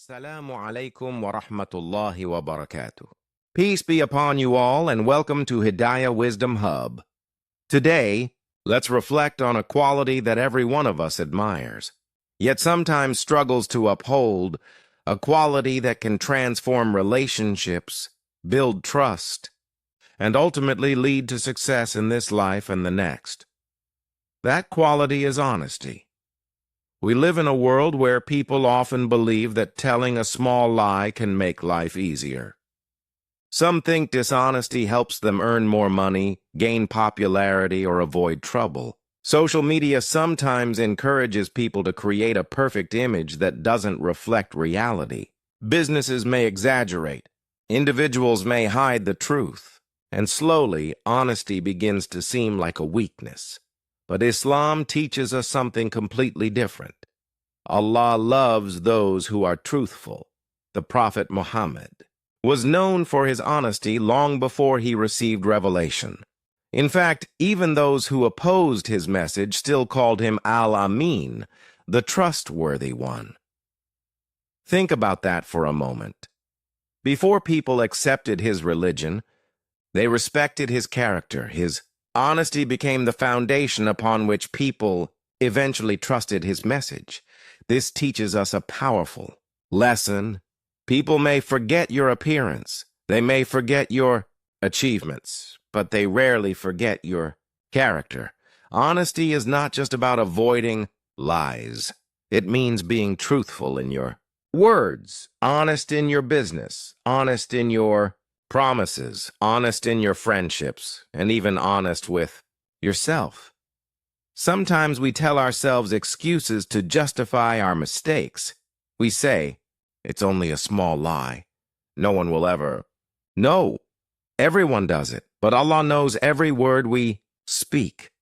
Assalamu alaikum wa rahmatullahi wa barakatuh. Peace be upon you all and welcome to Hidayah Wisdom Hub. Today, let's reflect on a quality that every one of us admires, yet sometimes struggles to uphold, a quality that can transform relationships, build trust, and ultimately lead to success in this life and the next. That quality is honesty. We live in a world where people often believe that telling a small lie can make life easier. Some think dishonesty helps them earn more money, gain popularity, or avoid trouble. Social media sometimes encourages people to create a perfect image that doesn't reflect reality. Businesses may exaggerate, individuals may hide the truth, and slowly honesty begins to seem like a weakness. But Islam teaches us something completely different. Allah loves those who are truthful. The Prophet Muhammad was known for his honesty long before he received revelation. In fact, even those who opposed his message still called him Ameen, the trustworthy one. Think about that for a moment. Before people accepted his religion, they respected his character. His honesty became the foundation upon which people eventually trusted his message. This teaches us a powerful lesson. People may forget your appearance. They may forget your achievements, but they rarely forget your character. Honesty is not just about avoiding lies. It means being truthful in your words, honest in your business, honest in your promises, honest in your friendships, and even honest with yourself. Sometimes we tell ourselves excuses to justify our mistakes. We say, it's only a small lie. No one will ever. No, everyone does it, but Allah knows every word we speak,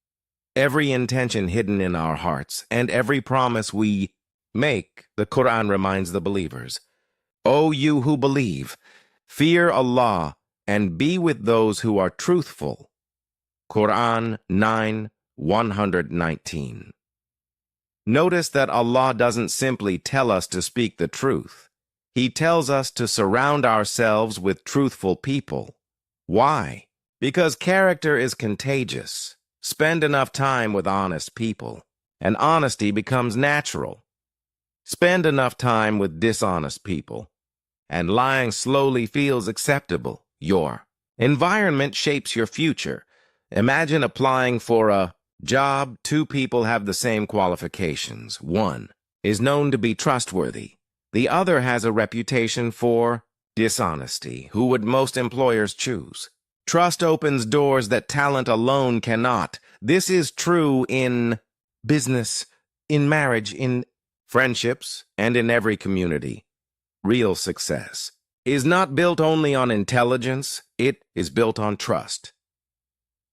every intention hidden in our hearts, and every promise we make. The Qur'an reminds the believers, O you who believe, fear Allah and be with those who are truthful. Qur'an 9:119. Notice that Allah doesn't simply tell us to speak the truth. He tells us to surround ourselves with truthful people. Why? Because character is contagious. Spend enough time with honest people, and honesty becomes natural. Spend enough time with dishonest people, and lying slowly feels acceptable. Your environment shapes your future. Imagine applying for a job. Two people have the same qualifications. One is known to be trustworthy. The other has a reputation for dishonesty. Who would most employers choose? Trust opens doors that talent alone cannot. This is true in business, in marriage, in friendships, and in every community. Real success is not built only on intelligence, it is built on trust.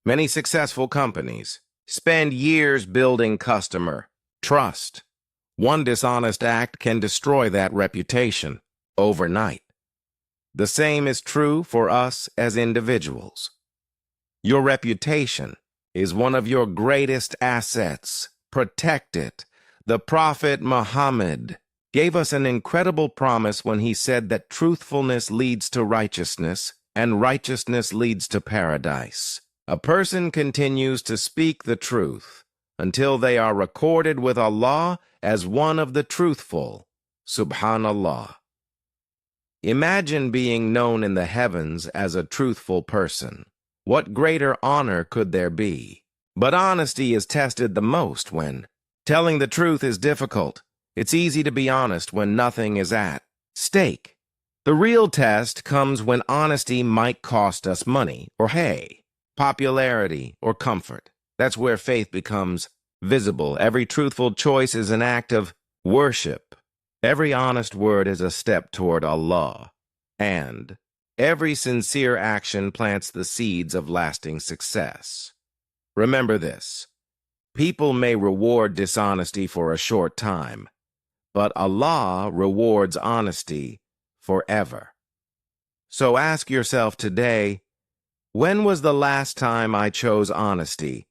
Many successful companies spend years building customer trust. One dishonest act can destroy that reputation overnight. The same is true for us as individuals. Your reputation is one of your greatest assets. Protect it. The Prophet Muhammad gave us an incredible promise when he said that truthfulness leads to righteousness, and righteousness leads to paradise. A person continues to speak the truth until they are recorded with Allah as one of the truthful. Subhanallah. Imagine being known in the heavens as a truthful person. What greater honor could there be? But honesty is tested the most when telling the truth is difficult. It's easy to be honest when nothing is at stake. The real test comes when honesty might cost us money, or popularity, or comfort. That's where faith becomes visible. Every truthful choice is an act of worship. Every honest word is a step toward Allah. And every sincere action plants the seeds of lasting success. Remember this. People may reward dishonesty for a short time, but Allah rewards honesty forever. So ask yourself today, when was the last time I chose honesty,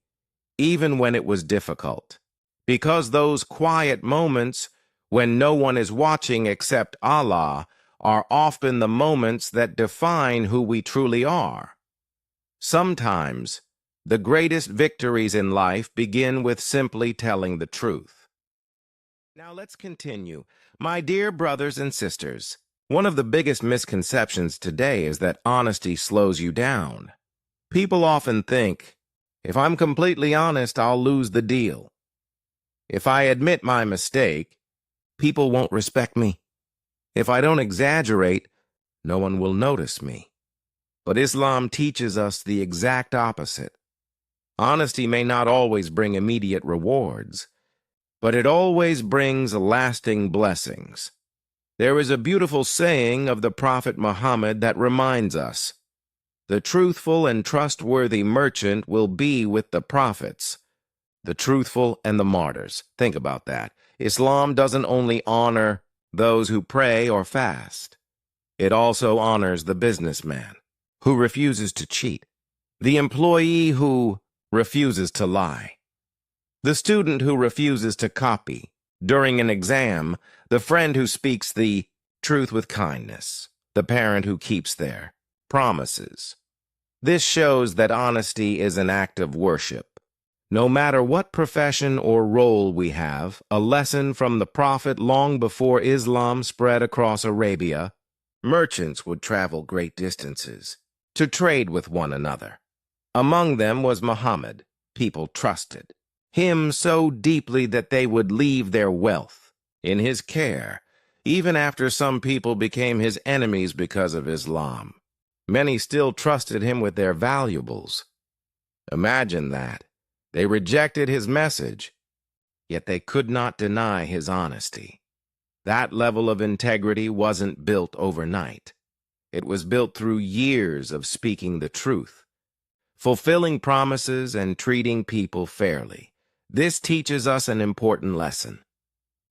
even when it was difficult? Because those quiet moments when no one is watching except Allah, are often the moments that define who we truly are. Sometimes, the greatest victories in life begin with simply telling the truth. Now let's continue. My dear brothers and sisters, one of the biggest misconceptions today is that honesty slows you down. People often think, if I'm completely honest, I'll lose the deal. If I admit my mistake, people won't respect me. If I don't exaggerate, no one will notice me. But Islam teaches us the exact opposite. Honesty may not always bring immediate rewards, but it always brings lasting blessings. There is a beautiful saying of the Prophet Muhammad that reminds us, "The truthful and trustworthy merchant will be with the prophets, the truthful and the martyrs." Think about that. Islam doesn't only honor those who pray or fast. It also honors the businessman who refuses to cheat, the employee who refuses to lie, the student who refuses to copy during an exam, the friend who speaks the truth with kindness, the parent who keeps their promises. This shows that honesty is an act of worship. No matter what profession or role we have, a lesson from the Prophet long before Islam spread across Arabia, merchants would travel great distances to trade with one another. Among them was Muhammad. People trusted him so deeply that they would leave their wealth in his care, even after some people became his enemies because of Islam. Many still trusted him with their valuables. Imagine that. They rejected his message, yet they could not deny his honesty. That level of integrity wasn't built overnight. It was built through years of speaking the truth, fulfilling promises, and treating people fairly. This teaches us an important lesson.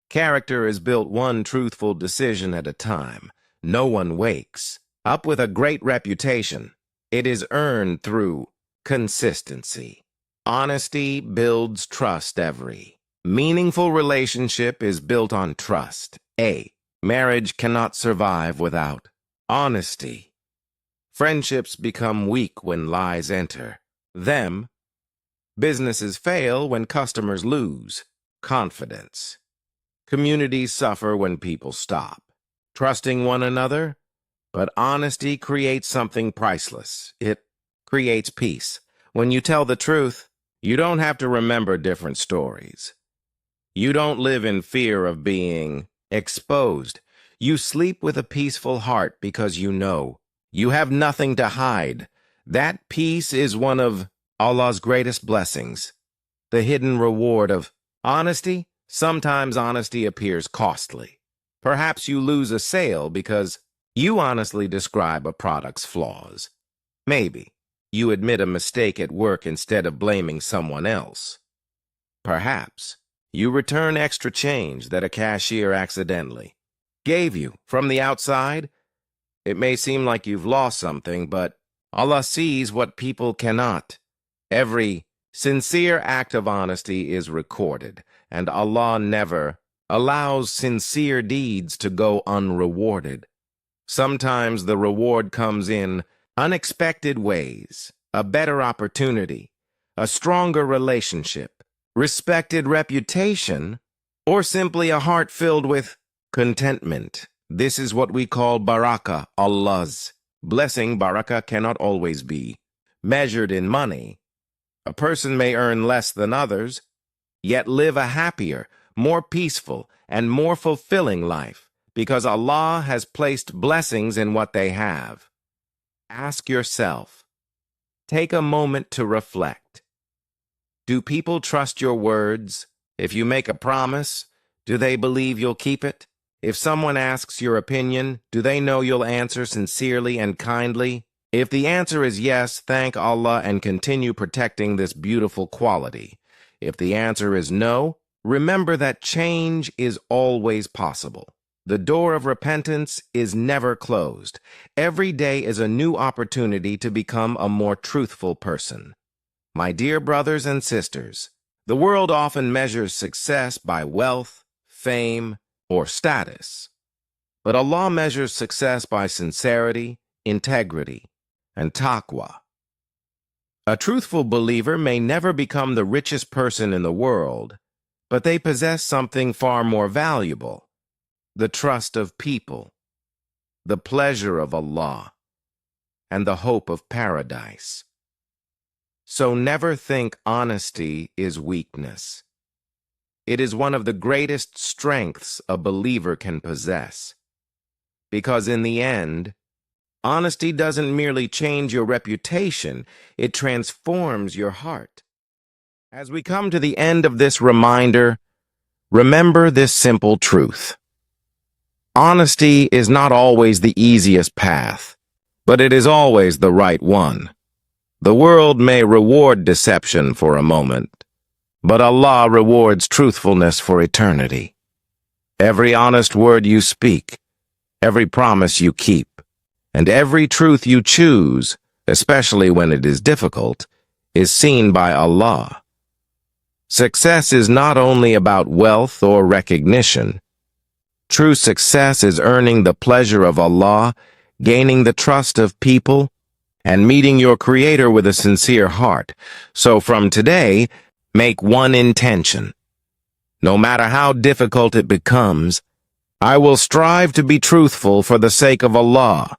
Character is built one truthful decision at a time. No one wakes up with a great reputation. It is earned through consistency. Honesty builds trust. Every meaningful relationship is built on trust. Marriage cannot survive without honesty. Friendships become weak when lies enter them. Businesses fail when customers lose confidence. Communities suffer when people stop trusting one another. But honesty creates something priceless. It creates peace. When you tell the truth, you don't have to remember different stories. You don't live in fear of being exposed. You sleep with a peaceful heart because you know you have nothing to hide. That peace is one of Allah's greatest blessings. The hidden reward of honesty. Sometimes honesty appears costly. Perhaps you lose a sale because you honestly describe a product's flaws. Maybe you admit a mistake at work instead of blaming someone else. Perhaps you return extra change that a cashier accidentally gave you. From the outside, it may seem like you've lost something, but Allah sees what people cannot. Every sincere act of honesty is recorded, and Allah never allows sincere deeds to go unrewarded. Sometimes the reward comes in unexpected ways: a better opportunity, a stronger relationship, respected reputation, or simply a heart filled with contentment. This is what we call Barakah, Allah's blessing. Barakah cannot always be measured in money. A person may earn less than others, yet live a happier, more peaceful, and more fulfilling life, because Allah has placed blessings in what they have. Ask yourself, take a moment to reflect. Do people trust your words? If you make a promise, do they believe you'll keep it? If someone asks your opinion, do they know you'll answer sincerely and kindly? If the answer is yes, thank Allah and continue protecting this beautiful quality. If the answer is no, remember that change is always possible. The door of repentance is never closed. Every day is a new opportunity to become a more truthful person. My dear brothers and sisters, the world often measures success by wealth, fame, or status. But Allah measures success by sincerity, integrity, and taqwa. A truthful believer may never become the richest person in the world, but they possess something far more valuable: the trust of people, the pleasure of Allah, and the hope of paradise. So never think honesty is weakness. It is one of the greatest strengths a believer can possess. Because in the end, honesty doesn't merely change your reputation, it transforms your heart. As we come to the end of this reminder, remember this simple truth. Honesty is not always the easiest path, but it is always the right one. The world may reward deception for a moment, but Allah rewards truthfulness for eternity. Every honest word you speak, every promise you keep, and every truth you choose, especially when it is difficult, is seen by Allah. Success is not only about wealth or recognition. True success is earning the pleasure of Allah, gaining the trust of people, and meeting your Creator with a sincere heart. So from today, make one intention. No matter how difficult it becomes, I will strive to be truthful for the sake of Allah.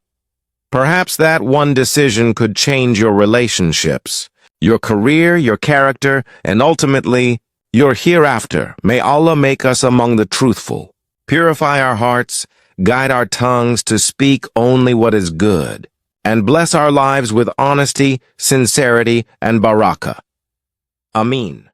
Perhaps that one decision could change your relationships, your career, your character, and ultimately, your hereafter. May Allah make us among the truthful. Purify our hearts, guide our tongues to speak only what is good, and bless our lives with honesty, sincerity, and barakah. Ameen.